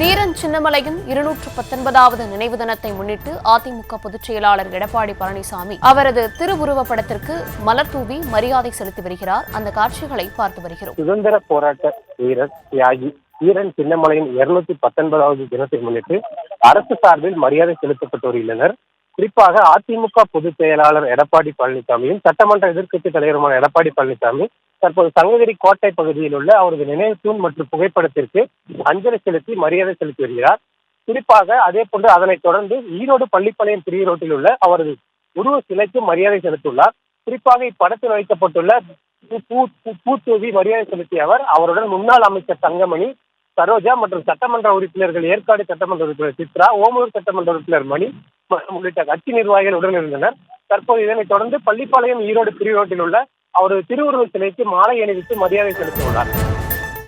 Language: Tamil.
வீரன் சின்னமலையின் 219வது நினைவு தினத்தை முன்னிட்டு அதிமுக பொதுச் செயலாளர் எடப்பாடி பழனிசாமி அவரது திருவுருவப் படத்திற்கு மலர் தூவி மரியாதை செலுத்தி வருகிறார். அந்த காட்சிகளை பார்த்து வருகிறோம். சுதந்திர போராட்ட வீரர் தியாகி வீரன் சின்னமலையின் 219வது தினத்தை முன்னிட்டு அரசு சார்பில் மரியாதை செலுத்தப்பட்டு வருகின்றனர். குறிப்பாக அதிமுக பொதுச் செயலாளர் எடப்பாடி பழனிசாமியும் சட்டமன்ற எதிர்க்கட்சித் தலைவருமான எடப்பாடி பழனிசாமி தற்போது சங்ககிரி கோட்டை பகுதியில் உள்ள அவரது நினைவு தூண் மற்றும் புகைப்படத்திற்கு அஞ்சலி செலுத்தி மரியாதை செலுத்தி வருகிறார். குறிப்பாக அதே போன்று அதனைத் தொடர்ந்து ஈரோடு பள்ளிப்பாளையம் பிரிவு ரோட்டில் உள்ள அவரது உருவ சிலைக்கு மரியாதை செலுத்தியுள்ளார். குறிப்பாக இப்படத்தில் வைக்கப்பட்டுள்ள பூத்தூவி மரியாதை செலுத்திய அவர் அவருடன் முன்னாள் அமைச்சர் தங்கமணி, சரோஜா மற்றும் சட்டமன்ற உறுப்பினர்கள் ஏற்காடு சட்டமன்ற உறுப்பினர் சித்ரா, ஓமலூர் சட்டமன்ற உறுப்பினர் மணி மற்றும் உள்ளிட்ட கட்சி நிர்வாகிகள் உடன் இருந்தனர். தற்போது இதனைத் தொடர்ந்து பள்ளிப்பாளையம் ஈரோடு பிரிவு ரோட்டில் உள்ள அவரது திருவுருவ சிலைக்கு மாலை அணிவித்து மரியாதை செலுத்தியுள்ளார்.